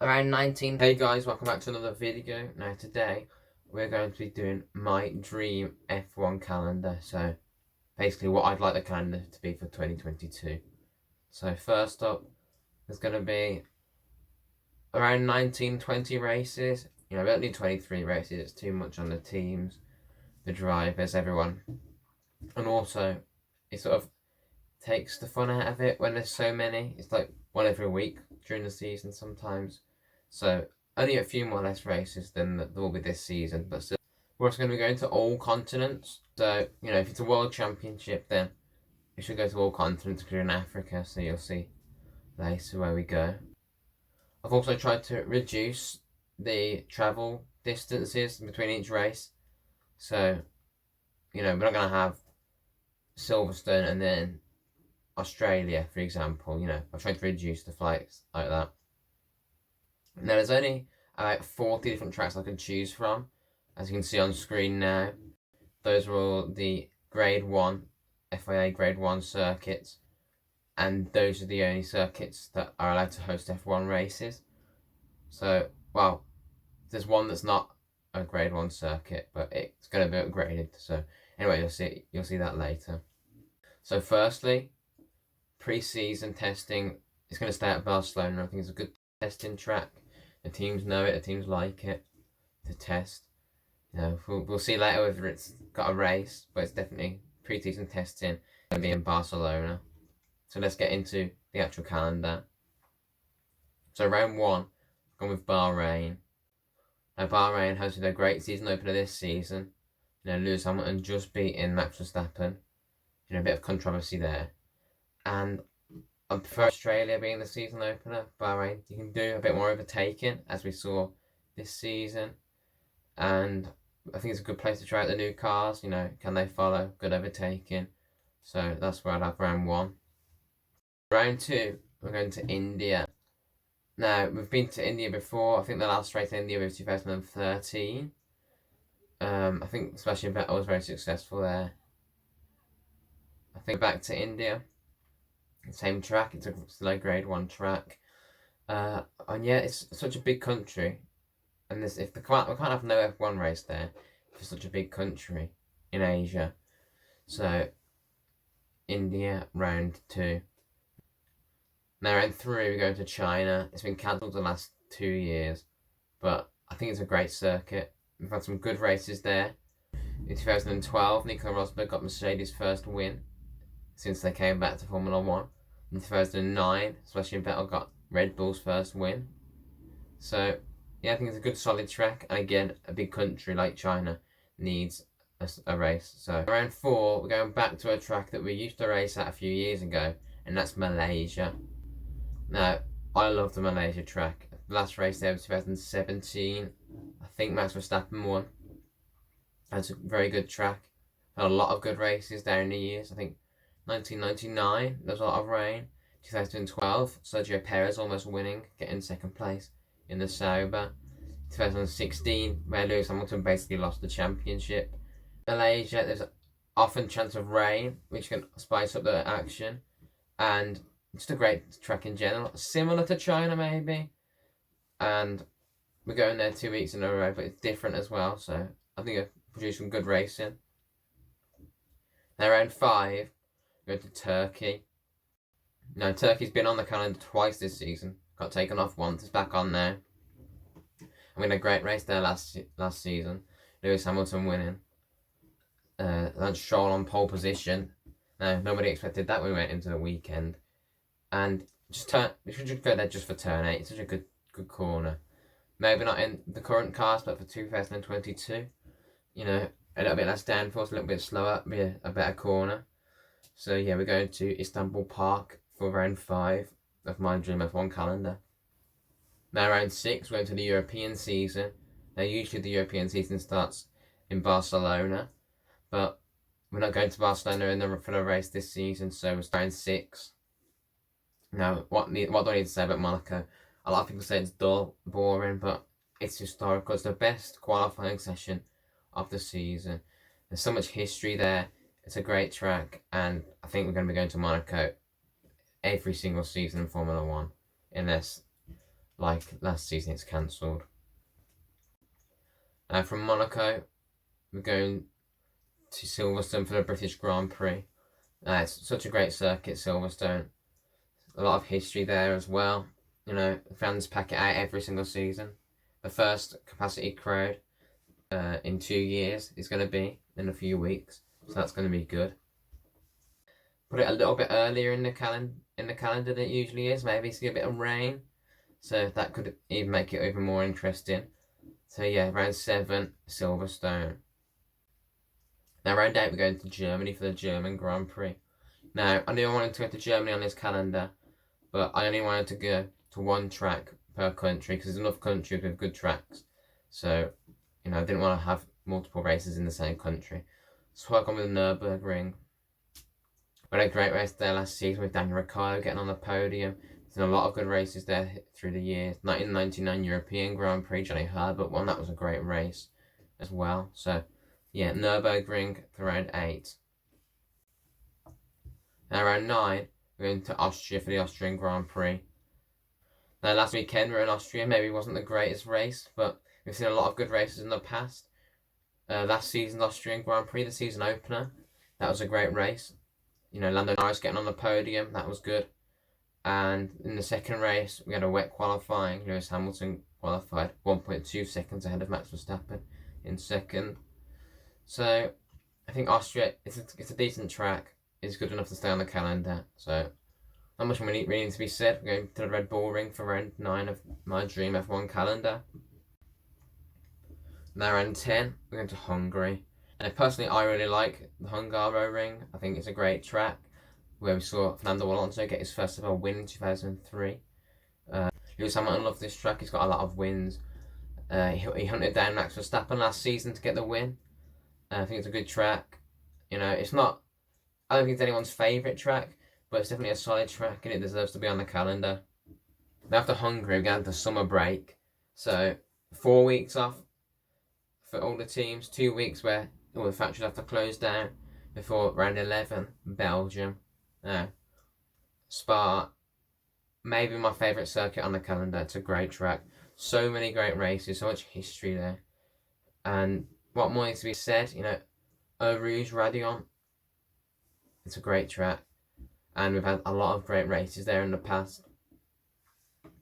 around 19. Hey guys, welcome back to another video. Now today we're going to be doing my dream F1 calendar. So basically what I'd like the calendar to be for 2022. So first up, there's going to be around 19-20 races. We don't need 23 races, it's too much on the teams, the drivers, everyone. And also, it sort of takes the fun out of it when there's so many. It's like one every week during the season sometimes. So only a few more less races than there will be this season, but still. We're also going to be going to all continents. So, if it's a world championship, then we should go to all continents, including Africa, so you'll see later where we go. I've also tried to reduce the travel distances between each race. So, we're not going to have Silverstone and then Australia, for example. I've tried to reduce the flights like that. Now, there's only about 40 different tracks I can choose from. As you can see on screen now, those are all the Grade 1, FIA Grade 1 circuits. And those are the only circuits that are allowed to host F1 races. So, well, there's one that's not a Grade 1 circuit, but it's going to be upgraded. So, anyway, you'll see that later. So, firstly, pre-season testing is going to stay at Barcelona. I think it's a good testing track. The teams know it, the teams like it to test. We'll see later whether it's got a race, but it's definitely pre-season testing going to be in Barcelona. So let's get into the actual calendar. So round one, gone with Bahrain. Now Bahrain hosted a great season opener this season. Lewis Hamilton just beating Max Verstappen. A bit of controversy there. And I prefer Australia being the season opener. Bahrain, you can do a bit more overtaking, as we saw this season. And I think it's a good place to try out the new cars. Can they follow good overtaking? So that's where I'd have round one. Round two, we're going to India. Now, we've been to India before. I think the last race in India was 2013. I think Sebastian Vettel was very successful there. I think back to India. Same track, it's still a Grade 1 track. And yeah, it's such a big country. And we can't have no F1 race there for such a big country in Asia. So, India, round two. Now, round three, we go to China. It's been cancelled the last 2 years, but I think it's a great circuit. We've had some good races there. In 2012, Nico Rosberg got Mercedes' first win since they came back to Formula 1. In 2009, Sebastian Vettel got Red Bull's first win. So, yeah, I think it's a good solid track. And again, a big country like China needs a race. So, round four, we're going back to a track that we used to race at a few years ago, and that's Malaysia. Now, I love the Malaysia track. The last race there was 2017. I think Max Verstappen won. That's a very good track. Had a lot of good races there in the years. I think 1999, there was a lot of rain. 2012, Sergio Perez almost winning, getting second place in the Sauber. 2016, where Lewis Hamilton basically lost the championship. Malaysia, there's often chance of rain, which can spice up the action. And just a great track in general. Similar to China, maybe. And we're going there 2 weeks in a row, but it's different as well. So I think it'll produce some good racing. Now, round five, we go to Turkey. Now, Turkey's been on the calendar twice this season. Got taken off once. It's back on now. And we had a great race there last season. Lewis Hamilton winning. Lance Stroll on pole position. Now, nobody expected that when we went into the weekend. And we should just go there just for turn 8. It's such a good corner. Maybe not in the current cars, but for 2022. A little bit less downforce, a little bit slower, be a better corner. So yeah, we're going to Istanbul Park for round 5 of my Dream F1 calendar. Now round 6, we're going to the European season. Now usually the European season starts in Barcelona, but we're not going to Barcelona for the race this season, so we're round 6. Now, what do I need to say about Monaco? A lot of people say it's dull, boring, but it's historical. It's the best qualifying session of the season. There's so much history there. It's a great track, and I think we're going to be going to Monaco every single season in Formula 1, unless like last season it's cancelled. From Monaco, we're going to Silverstone for the British Grand Prix. It's such a great circuit, Silverstone. A lot of history there as well. You know, fans pack it out every single season. The first capacity crowd in 2 years is going to be in a few weeks, so that's going to be good. Put it a little bit earlier in the calendar than it usually is. Maybe see a bit of rain, so that could even make it even more interesting. So yeah, round 7, Silverstone. Now round 8, we're going to Germany for the German Grand Prix. Now I knew I wanted to go to Germany on this calendar, but I only wanted to go to one track per country because there's enough countries with good tracks. So, you know, I didn't want to have multiple races in the same country. So I gone with the Nürburgring. We had a great race there last season with Daniel Ricciardo getting on the podium. There's been a lot of good races there through the years. 1999 European Grand Prix, Johnny Herbert won. That was a great race as well. So, yeah, Nürburgring for round 8. Now, round 9, we're going to Austria for the Austrian Grand Prix. Now, last weekend we were in Austria. Maybe it wasn't the greatest race, but we've seen a lot of good races in the past. Last season's Austrian Grand Prix, the season opener, that was a great race. You know, Lando Norris getting on the podium, that was good. And in the second race, we had a wet qualifying. Lewis Hamilton qualified 1.2 seconds ahead of Max Verstappen in second. So, I think Austria, it's a decent track. It's good enough to stay on the calendar. So, not much really needs to be said. We're going to the Red Bull Ring for round 9 of my Dream F1 calendar. Now round 10, we're going to Hungary. And personally, I really like the Hungaroring. I think it's a great track where we saw Fernando Alonso get his first ever win in 2003. Lewis Hamilton loved this track. He's got a lot of wins. He hunted down Max Verstappen last season to get the win. I think it's a good track. You know, it's not, I don't think it's anyone's favourite track, but it's definitely a solid track and it deserves to be on the calendar. Now after Hungary, we're going to summer break. So 4 weeks off for all the teams, 2 weeks where all the factories have to close down before round 11, Belgium. Now, Spa, maybe my favourite circuit on the calendar. It's a great track. So many great races, so much history there. And what more needs to be said, you know, Eau Rouge, Raidillon, it's a great track. And we've had a lot of great races there in the past.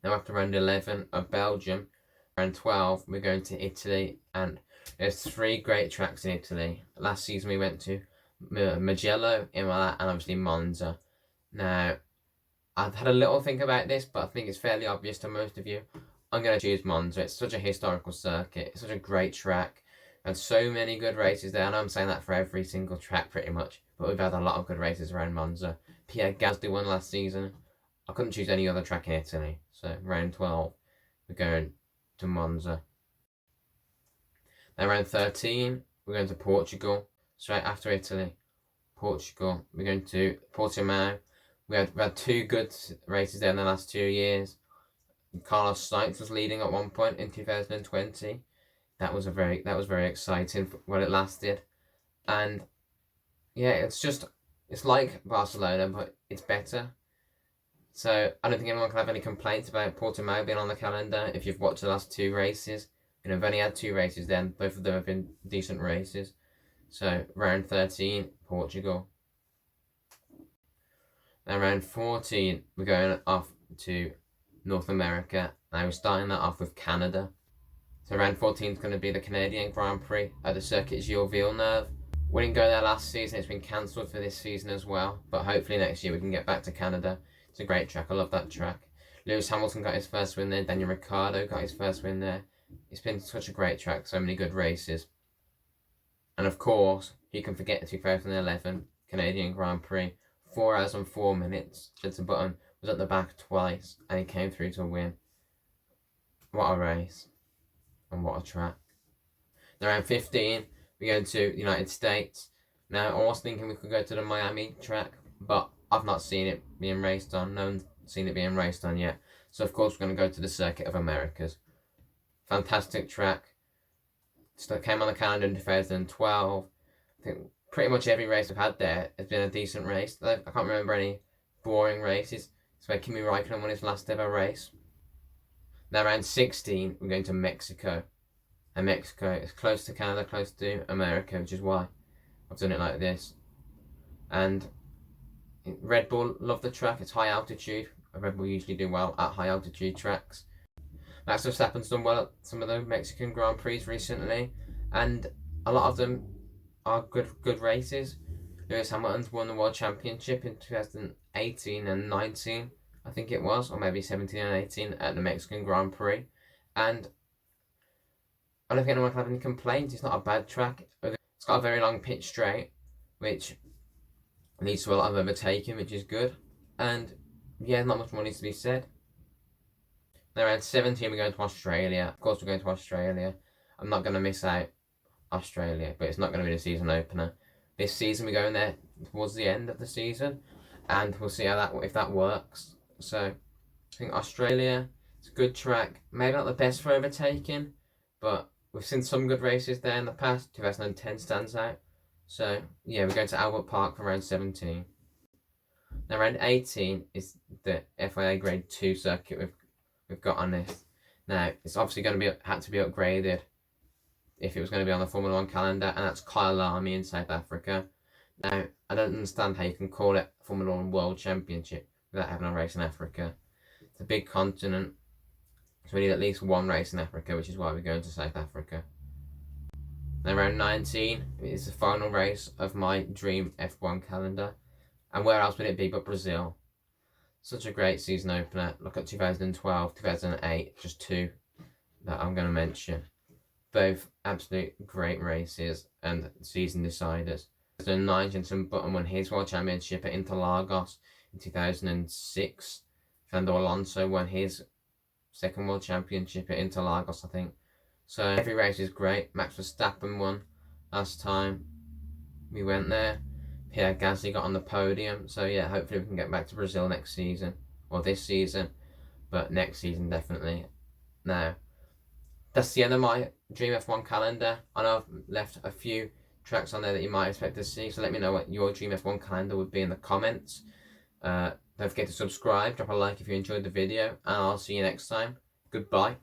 Now after round 11 of Belgium, round 12, we're going to Italy, and there's 3 great tracks in Italy. Last season we went to Mugello, Imola, and obviously Monza. Now, I've had a little think about this, but I think it's fairly obvious to most of you. I'm going to choose Monza. It's such a historical circuit. It's such a great track. And so many good races there. I know I'm saying that for every single track pretty much, but we've had a lot of good races around Monza. Pierre Gasly won last season. I couldn't choose any other track in Italy. So, round 12, we're going to Monza. Now round 13, we're going to Portugal, straight after Italy. Portugal, we're going to Portimao. We had 2 good races there in the last 2 years. Carlos Sainz was leading at one point in 2020. That was very exciting when it lasted. And yeah, it's like Barcelona, but it's better. So I don't think anyone can have any complaints about Portimao being on the calendar if you've watched the last 2 races. You know, I've only had 2 races then, both of them have been decent races. So, round 13, Portugal. Now, round 14, we're going off to North America. Now, we're starting that off with Canada. So, round 14 is going to be the Canadian Grand Prix at the circuit Gilles Villeneuve. We didn't go there last season, it's been cancelled for this season as well. But hopefully next year we can get back to Canada. It's a great track, I love that track. Lewis Hamilton got his first win there, Daniel Ricciardo got his first win there. It's been such a great track, so many good races. And of course, you can forget the 2011 Canadian Grand Prix. 4 hours and 4 minutes. Jenson Button was at the back twice, and he came through to win. What a race. And what a track. Now, round 15, we're going to the United States. Now, I was thinking we could go to the Miami track, but I've not seen it being raced on. No one's seen it being raced on yet. So, of course, we're going to go to the Circuit of Americas. Fantastic track. It came on the calendar in 2012. I think pretty much every race I've had there has been a decent race. I can't remember any boring races. It's where Kimi Raikkonen won his last ever race. Now round 16, we're going to Mexico. And Mexico is close to Canada, close to America, which is why I've done it like this. And Red Bull, love the track. It's high altitude. Red Bull usually do well at high altitude tracks. Max Verstappen's done well at some of the Mexican Grand Prix recently, and a lot of them are good races. Lewis Hamilton's won the World Championship in 2018 and 19, I think it was, or maybe 17 and 18 at the Mexican Grand Prix. And I don't think anyone can have any complaints. It's not a bad track. It's got a very long pitch straight, which leads to a lot of overtaking, which is good. And yeah, not much more needs to be said. Now around 17, we're going to Australia. Of course, we're going to Australia. I'm not going to miss out Australia, but it's not going to be the season opener. This season, we're going there towards the end of the season, and we'll see if that works. So I think Australia, it's a good track. Maybe not the best for overtaking, but we've seen some good races there in the past. 2010 stands out. So yeah, we're going to Albert Park for round 17. Now round 18 is the FIA Grade 2 circuit we've got on this. Now it's obviously going to had to be upgraded if it was going to be on the Formula 1 calendar, and that's Kyalami in South Africa. Now I don't understand how you can call it Formula 1 World Championship without having a race in Africa. It's a big continent, so we need at least one race in Africa, which is why we're going to South Africa. Now round 19 is the final race of my dream F1 calendar, and where else would it be but Brazil? Such a great season opener. Look at 2012, 2008, just two that I'm going to mention. Both absolute great races and season deciders. 2009, Jenson Button won his World Championship at Interlagos. In 2006, Fernando Alonso won his second World Championship at Interlagos, I think. So every race is great. Max Verstappen won last time we went there. Pierre Gasly got on the podium. So yeah, hopefully we can get back to Brazil next season. Or this season. But next season definitely. Now, that's the end of my Dream F1 calendar. I know I've left a few tracks on there that you might expect to see. So let me know what your Dream F1 calendar would be in the comments. Don't forget to subscribe. Drop a like if you enjoyed the video. And I'll see you next time. Goodbye.